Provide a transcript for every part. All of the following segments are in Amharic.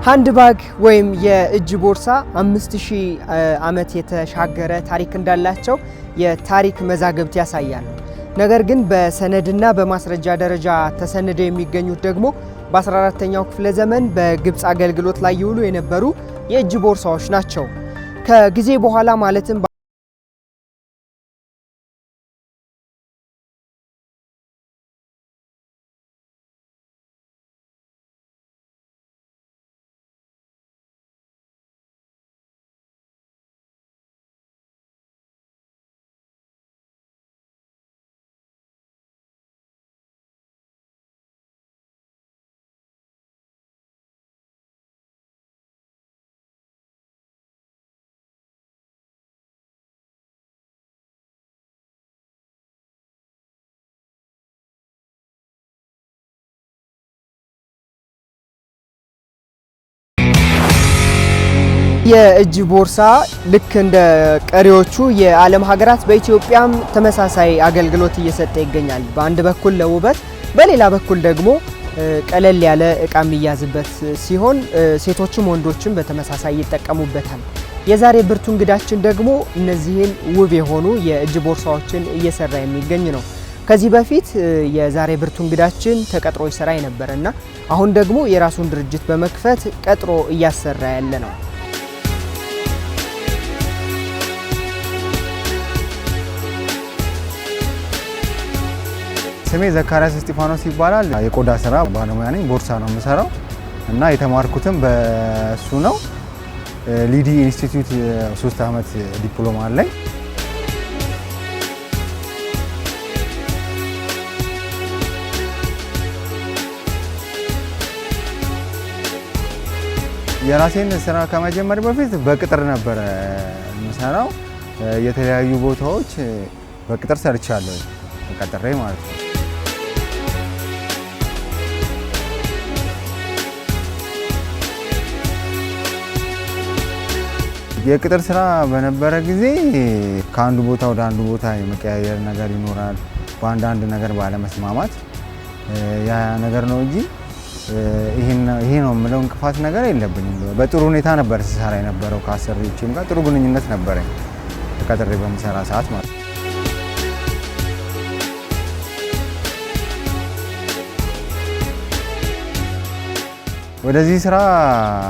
ሃንድባግ ወይም የእጅ ቦርሳ 5000 ዓመት የተሻገረ ታሪክ እንዳላቸው የታሪክ መዛግብት ያሳያሉ። ነገር ግን በሰነድና በማስረጃ ደረጃ ተሰንደው የሚገኙት ደግሞ በ14ኛው ክፍለ ዘመን በግብጽ አገልግሎት ላይ ይውሉ የነበሩ የእጅ ቦርሳዎች ናቸው። ከጊዜ በኋላ ማለትም የእጅ ቦርሳ ልክ እንደ ቀሪዎቹ የዓለም ሀገራት በኢትዮጵያም ተመሳሳይ አገልግሎት እየሰጠ ይገኛል። በአንድ በኩል ለውበት፣ በሌላ በኩል ደግሞ ቀለል ያለ እቃ የሚያዝበት ሲሆን ሴቶችም ወንዶችም በተመሳሳይ ይጠቀሙበታል። የዛሬ ብርቱ እንግዳችን ደግሞ እነዚህን ውብ የሆኑ የእጅ ቦርሳዎችን እየሰራ የሚገኝ ነው። ከዚህ በፊት የዛሬ ብርቱ እንግዳችን ተቀጥሮ ይሰራ የነበረና አሁን ደግሞ የራሱን ድርጅት በመክፈት ቀጥሮ እያሰራ ያለ ነው። ስሜ ዘካሪያስ እስጢፋኖስ ይባላል። የቆዳ ስራ ባለሙያ ነኝ። ቦርሳ ነው የምሰራው እና የተማርኩትም በሱ ነው። ሊዲ ኢንስቲትዩት 3 ዓመት ዲፕሎማ አለኝ። የራሴን ስራ ከመጀመር በፊት በቅጥር ነበረ የምሰራው። የተለያዩ ቦታዎች በቅጥር ሰርቻለሁ፣ ተቀጥሬ ማለት ነው። የቅጥር ስራ በነበረ ጊዜ ከአንዱ ቦታ ወደ አንዱ ቦታ የመቀያየር ነገር ይኖራል። በአንዳንድ ነገር ባለመስማማት ያ ነገር ነው እንጂ ይሄ ነው የምለው እንቅፋት ነገር የለብኝም። በጥሩ ሁኔታ ነበር ስሰራ የነበረው። ከአሰሪዎቼም ጋር ጥሩ ግንኙነት ነበረኝ ተቀጥሬ በምሰራ ሰዓት ማለት ነው። ወደዚህ ስራ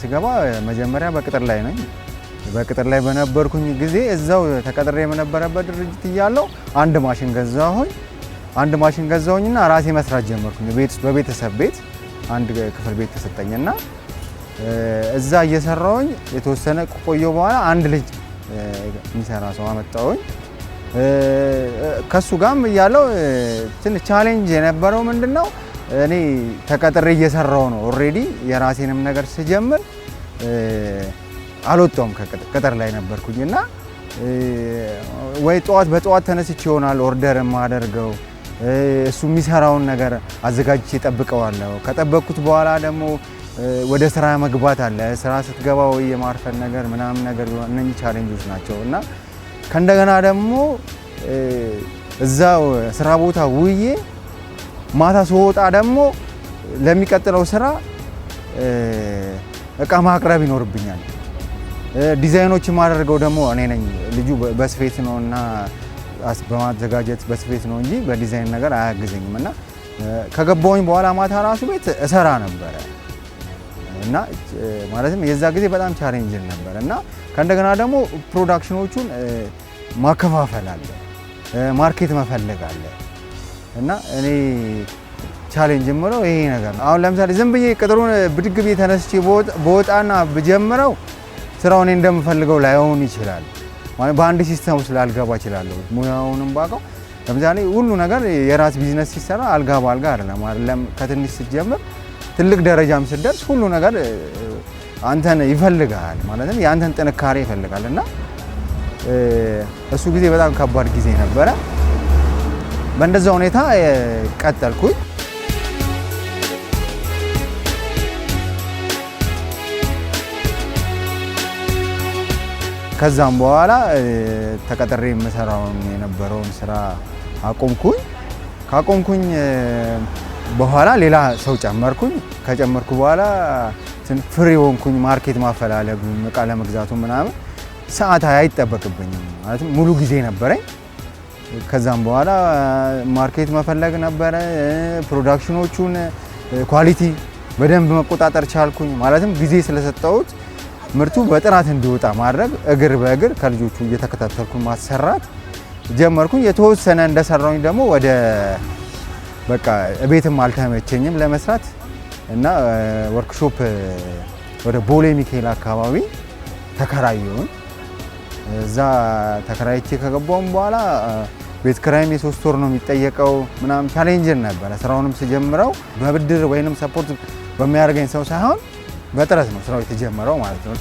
ስገባ መጀመሪያ በቅጥር ላይ ነኝ። በቅጥር ላይ በነበርኩኝ ጊዜ እዛው ተቀጥሬ የነበረበት ድርጅት እያለሁ አንድ ማሽን ገዛሁኝና ራሴ መስራት ጀመርኩኝ። በቤተሰብ ቤት አንድ ክፍል ቤት ተሰጠኝና እዛ እየሰራሁኝ የተወሰነ ቆየሁ። በኋላ አንድ ልጅ የሚሰራ ሰው አመጣሁኝ። ከሱ ጋርም እያለሁ ትንሽ ቻሌንጅ የነበረው ምንድነው፣ እኔ ተቀጥሬ እየሰራሁ ነው። ኦልሬዲ የራሴንም ነገር ስጀምር አልወጣሁም፣ ከቅጥር ላይ ነበርኩኝና ወይ በጠዋት ተነስቼ ይሆናል ኦርደር የማደርገው። እሱ የሚሰራውን ነገር አዘጋጅቼ እጠብቀዋለሁ። ከጠበቅኩት በኋላ ደግሞ ወደ ስራ መግባት አለ። ስራ ስትገባ ወይ የማርፈን ነገር ምናምን ነገር እነኚህ ቻሌንጆች ናቸው እና ከእንደገና ደግሞ እዛው ስራ ቦታ ውዬ ማታ ስወጣ ደግሞ ለሚቀጥለው ስራ እቃ ማቅረብ ይኖርብኛል። ዲዛይኖች የማደርገው ደግሞ እኔ ነኝ። ልጁ በስፌት ነውና በማዘጋጀት በስፌት ነው እንጂ በዲዛይን ነገር አያግዘኝም። እና ከገባሁኝ በኋላ ማታ ራሱ ቤት እሰራ ነበረ እና ማለትም የዛ ጊዜ በጣም ቻሌንጅ ነበር እና ከእንደገና ደግሞ ፕሮዳክሽኖቹን ማከፋፈል አለ፣ ማርኬት መፈለግ አለ እና እኔ ቻሌንጅ የምለው ይሄ ነገር ነው። አሁን ለምሳሌ ዝም ብዬ ቅጥሩን ብድግ ብዬ ተነስቼ በወጣና ብጀምረው ስራው እኔ እንደምፈልገው ላይሆን ይችላል። ማለት በአንድ ሲስተም ውስጥ ላልገባ እችላለሁ። ሙያውንም ባውቀው ለምሳሌ ሁሉ ነገር የራስ ቢዝነስ ሲሰራ አልጋ ባልጋ አይደለም። ከትንሽ ስትጀምር ትልቅ ደረጃም ስትደርስ ሁሉ ነገር አንተን ይፈልጋል፣ ማለትም የአንተን ጥንካሬ ይፈልጋል እና እሱ ጊዜ በጣም ከባድ ጊዜ ነበረ። በእንደዛ ሁኔታ ቀጠልኩኝ። ከዛም በኋላ ተቀጥሬ የምሰራውን የነበረውን ስራ አቆምኩኝ። ካቆምኩኝ በኋላ ሌላ ሰው ጨመርኩኝ። ከጨመርኩ በኋላ ፍሪ ሆንኩኝ። ማርኬት ማፈላለጉ እቃ ለመግዛቱ ምናምን ሰዓት አይጠበቅብኝም ማለት ሙሉ ጊዜ ነበረኝ። ከዛም በኋላ ማርኬት መፈለግ ነበረ። ፕሮዳክሽኖቹን ኳሊቲ በደንብ መቆጣጠር ቻልኩኝ። ማለትም ጊዜ ስለሰጠሁት ምርቱ በጥራት እንዲወጣ ማድረግ እግር በእግር ከልጆቹ እየተከታተልኩ ማሰራት ጀመርኩኝ። የተወሰነ እንደሰራሁኝ ደግሞ ወደ በቃ ቤትም አልተመቸኝም ለመስራት እና ወርክሾፕ ወደ ቦሌ ሚካኤል አካባቢ ተከራየሁኝ። እዛ ተከራይቼ ከገባሁም በኋላ ቤት ክራይም የ3 ወር ነው የሚጠየቀው ምናምን ቻሌንጅን ነበረ። ስራውንም ስጀምረው በብድር ወይንም ሰፖርት በሚያደርገኝ ሰው ሳይሆን በጥረት ነው ስራው የተጀመረው ማለት ነው።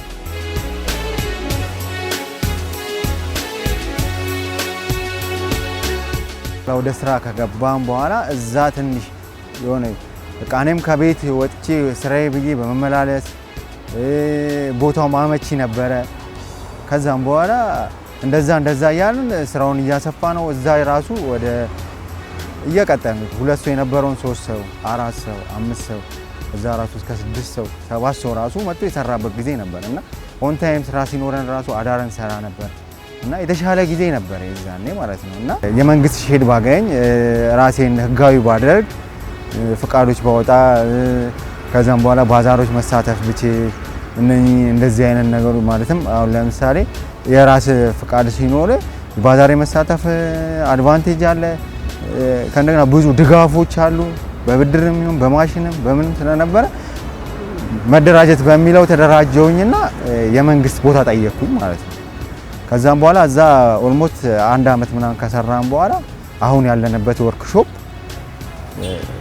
ወደ ስራ ከገባም በኋላ እዛ ትንሽ የሆነ በቃ እኔም ከቤት ወጥቼ ስራዬ ብዬ በመመላለስ ቦታው ማመቺ ነበረ። ከዛም በኋላ እንደዛ እያልን ስራውን እያሰፋ ነው። እዛ ራሱ ወደ እየቀጠልን 2 ሰው የነበረውን 3 ሰው 4 ሰው 5 ሰው እዛ ራሱ እስከ 6 ሰው 7 ሰው ራሱ መጥቶ የሰራበት ጊዜ ነበር እና ኦን ታይም ስራ ሲኖረን ራሱ አዳረን ሰራ ነበር እና የተሻለ ጊዜ ነበር የዛኔ ማለት ነው። እና የመንግስት ሼድ ባገኝ ራሴን ህጋዊ ባደርግ ፍቃዶች ባወጣ ከዛም በኋላ ባዛሮች መሳተፍ ብችል እንደዚህ አይነት ነገሮች ማለትም አሁን ለምሳሌ የራስ ፍቃድ ሲኖር ባዛር የመሳተፍ አድቫንቴጅ አለ። ከእንደገና ብዙ ድጋፎች አሉ በብድርም ይሁን በማሽንም በምንም ስለነበረ መደራጀት በሚለው ተደራጀውኝና የመንግስት ቦታ ጠየቅኩኝ ማለት ነው። ከዛም በኋላ እዛ ኦልሞስት 1 አመት ምናምን ከሰራን በኋላ አሁን ያለንበት ወርክሾፕ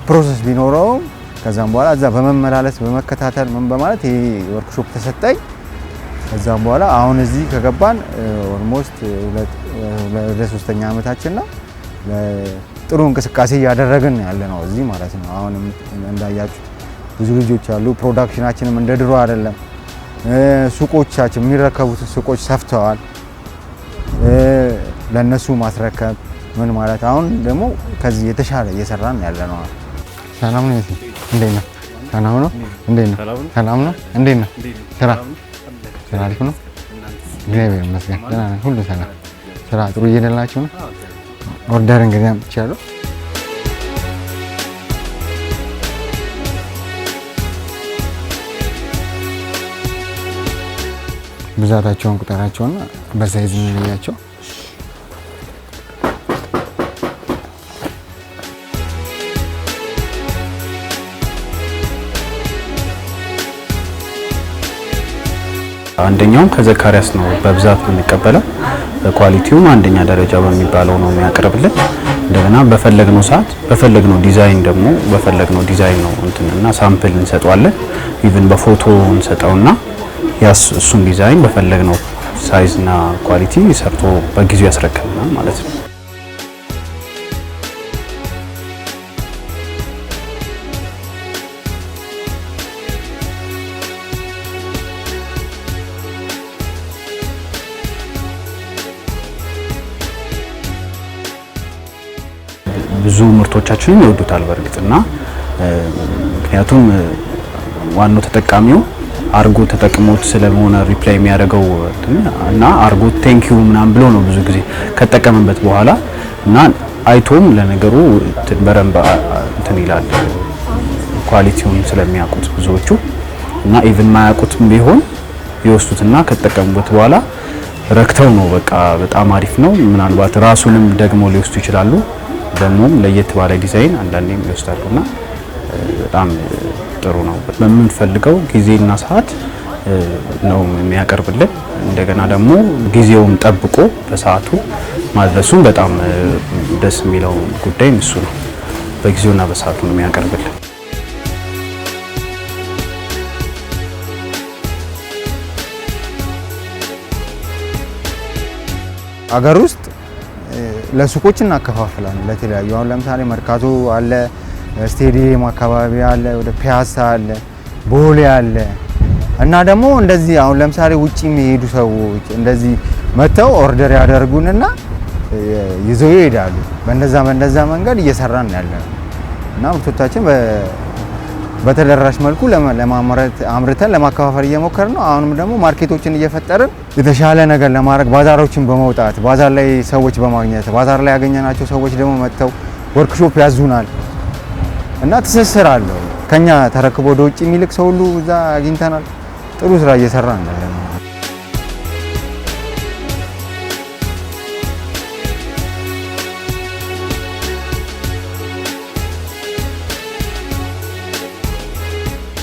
ፕሮሰስ ቢኖረውም ከዛም በኋላ እዛ በመመላለስ በመከታተል ምን በማለት ይሄ ወርክሾፕ ተሰጠኝ። ከዛም በኋላ አሁን እዚህ ከገባን ኦልሞስት ወደ 3ኛ አመታችን ነው። ጥሩ እንቅስቃሴ እያደረግን ያለ ነው እዚህ ማለት ነው። አሁን እንዳያችሁ ብዙ ልጆች አሉ። ፕሮዳክሽናችንም እንደ ድሮ አይደለም። ሱቆቻችን የሚረከቡት ሱቆች ሰፍተዋል። ለነሱ ማስረከብ ምን ማለት አሁን ደግሞ ከዚህ የተሻለ እየሰራን ያለ ነው። ሰላም ነው። እንዴት ነው? ሰላም ነው። እንዴት ነው? ሰላም ነው። እንዴት ነው? ስራ አሪፍ ነው። እግዚአብሔር ይመስገን ደህና ነን። ሁሉ ሰላም። ስራ ጥሩ እየሄደላችሁ ነው? ኦርደር እንግዲህ አምጥቻለሁ። ብዛታቸውን ቁጥራቸውና በሳይዝ እንለያቸው። አንደኛውም ከዘካሪያስ ነው በብዛት የምንቀበለው። ኳሊቲውም አንደኛ ደረጃ በሚባለው ነው የሚያቀርብልን። እንደገና በፈለግነው ሰዓት በፈለግነው ዲዛይን ደግሞ በፈለግነው ዲዛይን ነው እንትንና ሳምፕል እንሰጠዋለን። ኢቭን በፎቶ እንሰጠውና ያስ እሱን ዲዛይን በፈለግነው ሳይዝ እና ኳሊቲ ሰርቶ በጊዜው ያስረክብናል ማለት ነው። ብዙ ምርቶቻችንን ይወዱታል በእርግጥና ምክንያቱም ዋናው ተጠቃሚው አርጎ ተጠቅሞት ስለሆነ ሪፕላይ የሚያደርገው እና አርጎ ቴንኪው ምናምን ብሎ ነው ብዙ ጊዜ ከተጠቀመበት በኋላ እና አይቶም ለነገሩ በረንብ እንትን ይላል ኳሊቲውን ስለሚያውቁት ብዙዎቹ እና ኢቭን ማያውቁትም ቢሆን ይወስዱትና ከተጠቀሙበት በኋላ ረክተው ነው በቃ በጣም አሪፍ ነው። ምናልባት ራሱንም ደግሞ ሊወስዱ ይችላሉ። ደግሞም ለየት ባለ ዲዛይን አንዳንዴም ይወስዳሉና በጣም ጥሩ ነው። በምንፈልገው ጊዜና ሰዓት ነው የሚያቀርብልን። እንደገና ደግሞ ጊዜውን ጠብቆ በሰዓቱ ማድረሱን በጣም ደስ የሚለው ጉዳይ እሱ ነው። በጊዜውና በሰዓቱ ነው የሚያቀርብልን። አገር ውስጥ ለሱቆች እናከፋፍላለን ለተለያዩ። አሁን ለምሳሌ መርካቶ አለ፣ ስቴዲየም አካባቢ አለ፣ ወደ ፒያሳ አለ፣ ቦሌ አለ እና ደግሞ እንደዚህ አሁን ለምሳሌ ውጪ የሚሄዱ ሰዎች እንደዚህ መተው ኦርደር ያደርጉንና ይዘው ይሄዳሉ። በእንደዛ መንገድ እየሰራን ያለ ነው እና ምርቶቻችን በተደራሽ መልኩ ለማምረት አምርተን ለማከፋፈል እየሞከርን ነው። አሁንም ደግሞ ማርኬቶችን እየፈጠርን የተሻለ ነገር ለማድረግ ባዛሮችን በመውጣት ባዛር ላይ ሰዎች በማግኘት ባዛር ላይ ያገኘናቸው ሰዎች ደግሞ መጥተው ወርክሾፕ ያዙናል እና ትስስር አለው። ከኛ ተረክቦ ወደ ውጭ የሚልክ ሰው ሁሉ እዛ አግኝተናል። ጥሩ ስራ እየሰራን ነው።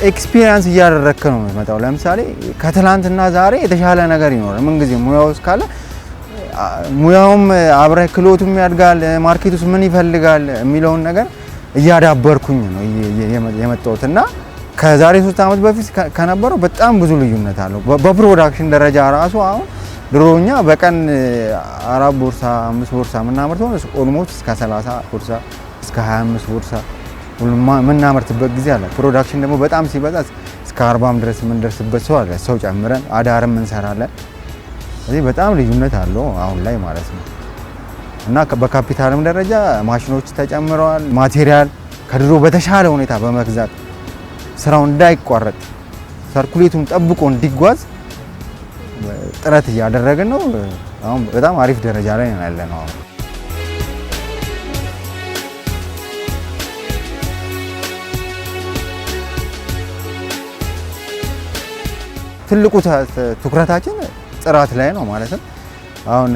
ኤክስፒሪየንስ እያደረክ ነው የምትመጣው። ለምሳሌ ከትላንትና ዛሬ የተሻለ ነገር ይኖራል። ምን ጊዜ ሙያው እስካለ ሙያውም አብረህ ክሎቱም ያድጋል። ማርኬቱስ ምን ይፈልጋል የሚለውን ነገር እያዳበርኩኝ ነው የመጣሁት እና ከዛሬ 3 ዓመት በፊት ከነበረው በጣም ብዙ ልዩነት አለው። በፕሮዳክሽን ደረጃ ራሱ አሁን ድሮኛ በቀን 4 ቦርሳ 5 ቦርሳ ምናመርተው ኦልሞስት እስከ 30 ቦርሳ እስከ 25 ቦርሳ ምናመርትበት ጊዜ አለ። ፕሮዳክሽን ደግሞ በጣም ሲበዛ እስከ 40 ድረስ የምንደርስበት ሰው አለ። ሰው ጨምረን አዳርም እንሰራለን። ስለዚህ በጣም ልዩነት አለው አሁን ላይ ማለት ነው እና በካፒታልም ደረጃ ማሽኖች ተጨምረዋል። ማቴሪያል ከድሮ በተሻለ ሁኔታ በመግዛት ስራው እንዳይቋረጥ ሰርኩሌቱን ጠብቆ እንዲጓዝ ጥረት እያደረግን ነው። አሁን በጣም አሪፍ ደረጃ ላይ ያለነው አሁን ትልቁ ትኩረታችን ጥራት ላይ ነው ማለት ነው። አሁን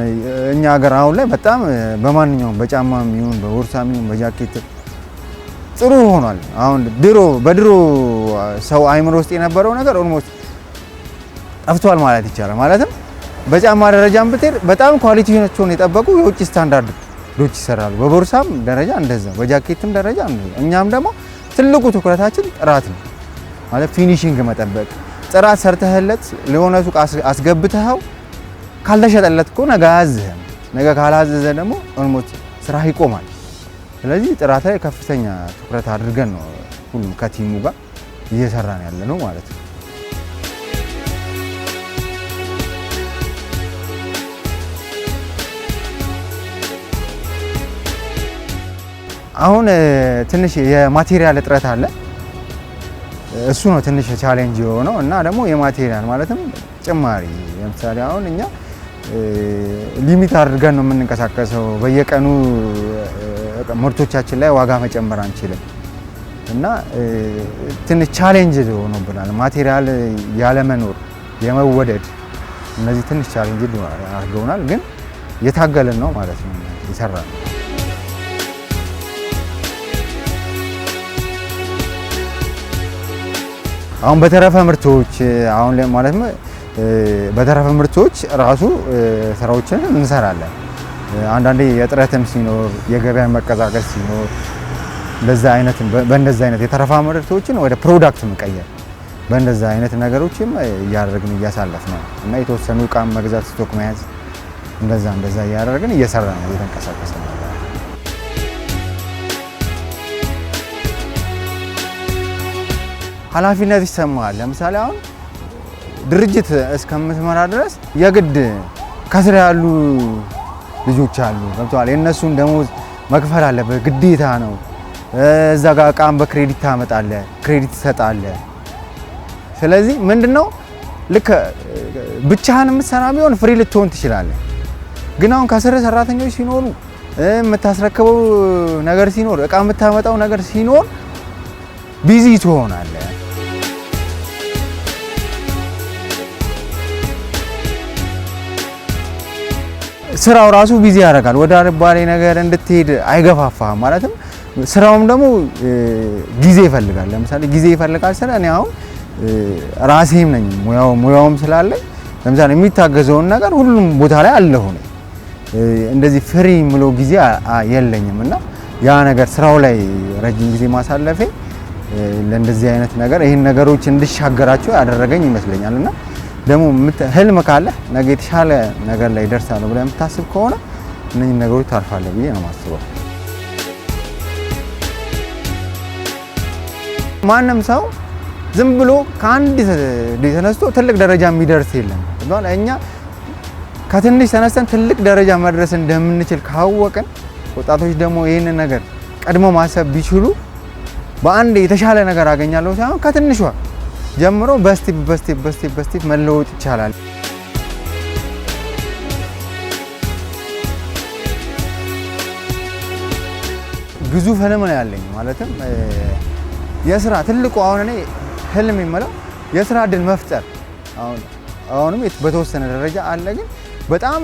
እኛ ሀገር አሁን ላይ በጣም በማንኛውም በጫማም ይሁን በቦርሳም ይሁን በጃኬት ጥሩ ሆኗል። አሁን በድሮ ሰው አይምሮ ውስጥ የነበረው ነገር ኦልሞስት ጠፍቷል ማለት ይቻላል። ማለትም በጫማ ደረጃም ብትሄድ በጣም ኳሊቲያቸውን የጠበቁ የውጭ ስታንዳርዶች ይሰራሉ። በቦርሳም ደረጃ እንደዛ፣ በጃኬትም ደረጃ እንደዛ። እኛም ደግሞ ትልቁ ትኩረታችን ጥራት ነው ማለት ፊኒሺንግ መጠበቅ። ጥራት ሰርተህለት ለሆነ ሱቅ አስገብተኸው ካልተሸጠለት እኮ ነገ አያዝህም። ነገ ካላዘዘ ደግሞ ኦልሞስት ስራ ይቆማል። ስለዚህ ጥራት ላይ ከፍተኛ ትኩረት አድርገን ነው ሁሉም ከቲሙ ጋር እየሰራን ያለ ነው ማለት ነው። አሁን ትንሽ የማቴሪያል እጥረት አለ። እሱ ነው ትንሽ ቻሌንጅ የሆነው እና ደግሞ የማቴሪያል ማለትም ጭማሪ ለምሳሌ አሁን እኛ ሊሚት አድርገን ነው የምንንቀሳቀሰው። በየቀኑ ምርቶቻችን ላይ ዋጋ መጨመር አንችልም እና ትንሽ ቻሌንጅ ሆኖብናል። ማቴሪያል ያለመኖር፣ የመወደድ እነዚህ ትንሽ ቻሌንጅ አድርገውናል። ግን የታገልን ነው ማለት ነው ይሰራል። አሁን በተረፈ ምርቶች አሁን ማለት ነው በተረፈ ምርቶች ራሱ ስራዎችን እንሰራለን። አንዳንዴ የጥረትም ሲኖር የገበያ መቀዛቀዝ ሲኖር በእንደዛ አይነት የተረፈ ምርቶችን ወደ ፕሮዳክት መቀየር በእንደዛ አይነት ነገሮችም እያደረግን እያሳለፍን ነው እና የተወሰኑ እቃም መግዛት ስቶክ መያዝ እንደዛ እያደረግን እየሰራን ነው እየተንቀሳቀስን ነው። ኃላፊነት ይሰማል። ለምሳሌ አሁን ድርጅት እስከምትመራ ድረስ የግድ ከስራ ያሉ ልጆች አሉ ገብተዋል። የእነሱን ደሞዝ መክፈል አለበት ግዴታ ነው። እዛ ጋር እቃም በክሬዲት ታመጣለህ፣ ክሬዲት ትሰጣለህ። ስለዚህ ምንድነው ልክ ብቻህን የምትሰራ ቢሆን ፍሪ ልትሆን ትችላለህ። ግን አሁን ከስር ሰራተኞች ሲኖሩ የምታስረክበው ነገር ሲኖር እቃ የምታመጣው ነገር ሲኖር ቢዚ ትሆናለህ። ስራው ራሱ ቢዚ ያደርጋል። ወደ አልባሌ ነገር እንድትሄድ አይገፋፋህም። ማለትም ስራውም ደግሞ ጊዜ ይፈልጋል። ለምሳሌ ጊዜ ይፈልጋል ስለ እኔ አሁን ራሴም ነኝ ሙያውም ስላለኝ ለምሳሌ የሚታገዘውን ነገር ሁሉም ቦታ ላይ አለሁ ነኝ። እንደዚህ ፍሪ ምለው ጊዜ የለኝም እና ያ ነገር ስራው ላይ ረጅም ጊዜ ማሳለፌ ለእንደዚህ አይነት ነገር ይሄን ነገሮች እንድሻገራቸው ያደረገኝ ይመስለኛል። እና ደግሞ ህልም ካለ ነገ የተሻለ ነገር ላይ ደርሳለሁ ብለህ የምታስብ ከሆነ እነዚህ ነገሮች ታርፋለህ ብዬ ነው የማስበው። ማንም ሰው ዝም ብሎ ከአንድ ተነስቶ ትልቅ ደረጃ የሚደርስ የለም። እኛ ከትንሽ ተነስተን ትልቅ ደረጃ መድረስ እንደምንችል ካወቅን ወጣቶች ደግሞ ይህንን ነገር ቀድሞ ማሰብ ቢችሉ በአንድ የተሻለ ነገር አገኛለሁ ሳይሆን ከትንሿ ጀምሮ በስቴፕ መለወጥ ይቻላል። ግዙፍ ህልም ነው ያለኝ። ማለትም የስራ ትልቁ አሁን እኔ ህልም የምለው የስራ እድል መፍጠር አሁንም በተወሰነ ደረጃ አለ፣ ግን በጣም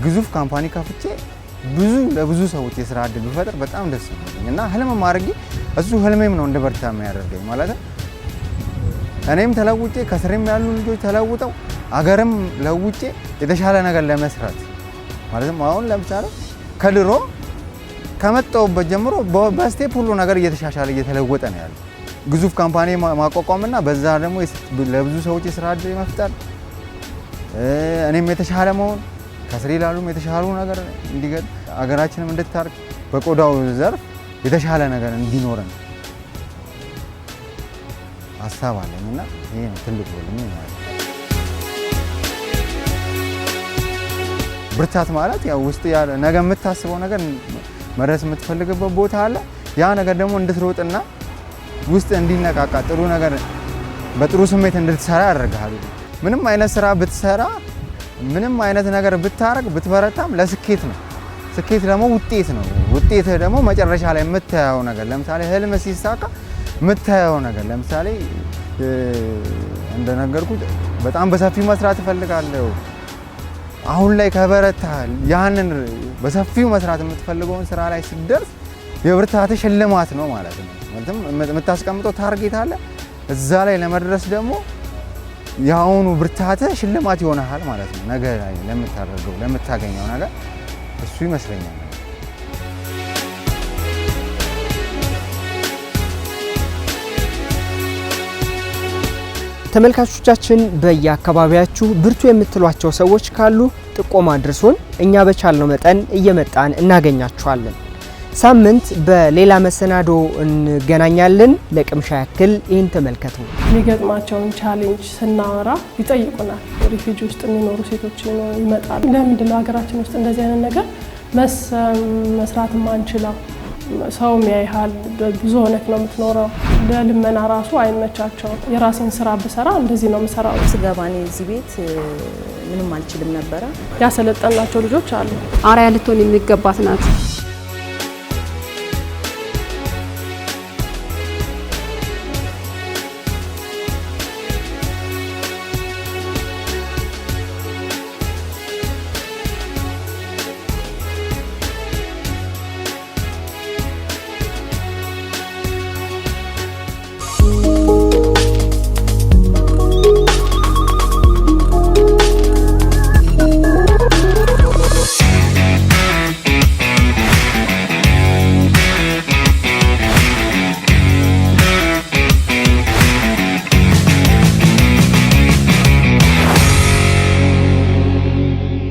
ግዙፍ ካምፓኒ ከፍቼ ለብዙ ሰዎች የስራ እድል ብፈጥር በጣም ደስ ይለኛል እና ህልም ማድረግ እሱ ህልሜም ነው እንደበርታ የሚያደርገኝ። ማለት እኔም ተለውጬ ከስሬም ያሉ ልጆች ተለውጠው አገርም ለውጬ የተሻለ ነገር ለመስራት ማለትም አሁን ለምሳሌ ከድሮ ከመጣሁበት ጀምሮ በስቴፕ ሁሉ ነገር እየተሻሻለ እየተለወጠ ነው ያለው። ግዙፍ ካምፓኒ ማቋቋምና በዛ ደግሞ ለብዙ ሰዎች የስራ እድል መፍጠር እኔም የተሻለ መሆን ከስሬ ላሉም የተሻሉ ነገር እንዲገጥ አገራችንም እንድታርግ በቆዳው ዘርፍ የተሻለ ነገር እንዲኖረን ሀሳብ አለኝና ይሄ ነው ትልቁ ህልሜ ማለት ነው። ብርታት ማለት ያው ውስጥ ያለ ነገ የምታስበው ነገር መድረስ የምትፈልግበት ቦታ አለ። ያ ነገር ደግሞ እንድትሮጥና ውስጥ እንዲነቃቃ ጥሩ ነገር በጥሩ ስሜት እንድትሰራ ያደርጋል። ምንም አይነት ስራ ብትሰራ ምንም አይነት ነገር ብታረግ ብትበረታም ለስኬት ነው። ስኬት ደግሞ ውጤት ነው። ውጤት ደግሞ መጨረሻ ላይ የምታየው ነገር ለምሳሌ ህልም ሲሳካ የምታየው ነገር ለምሳሌ እንደነገርኩት በጣም በሰፊው መስራት እፈልጋለሁ። አሁን ላይ ከበረታ ያንን በሰፊው መስራት የምትፈልገውን ስራ ላይ ስትደርስ የብርታት ሽልማት ነው ማለት ነው። ማለትም የምታስቀምጠው ታርጌት አለ። እዛ ላይ ለመድረስ ደግሞ ያውኑ ብርታት ሽልማት ይሆናል ማለት ነው። ነገ ላይ ለምታደርገው ለምታገኘው ነገር እሱ ይመስለኛል። ተመልካቾቻችን በየአካባቢያችሁ ብርቱ የምትሏቸው ሰዎች ካሉ ጥቆማ አድርሱን። እኛ በቻልነው መጠን እየመጣን እናገኛችኋለን። ሳምንት በሌላ መሰናዶ እንገናኛለን። ለቅምሻ ያክል ይህን ተመልከቱ። የሚገጥማቸውን ቻሌንጅ ስናወራ ይጠይቁናል። ሪፊጂ ውስጥ የሚኖሩ ሴቶች ይመጣሉ። ለምንድን ነው ሀገራችን ውስጥ እንደዚህ አይነት ነገር መስራት ማንችለው? ሰው ያይሃል፣ ብዙ ሆነክ ነው የምትኖረው። ለልመና ራሱ አይመቻቸውም። የራሴን ስራ ብሰራ እንደዚህ ነው የምሰራው። ስገባ እኔ እዚህ ቤት ምንም አልችልም ነበረ። ያሰለጠናቸው ልጆች አሉ። አርአያ ልትሆን የሚገባት ናት።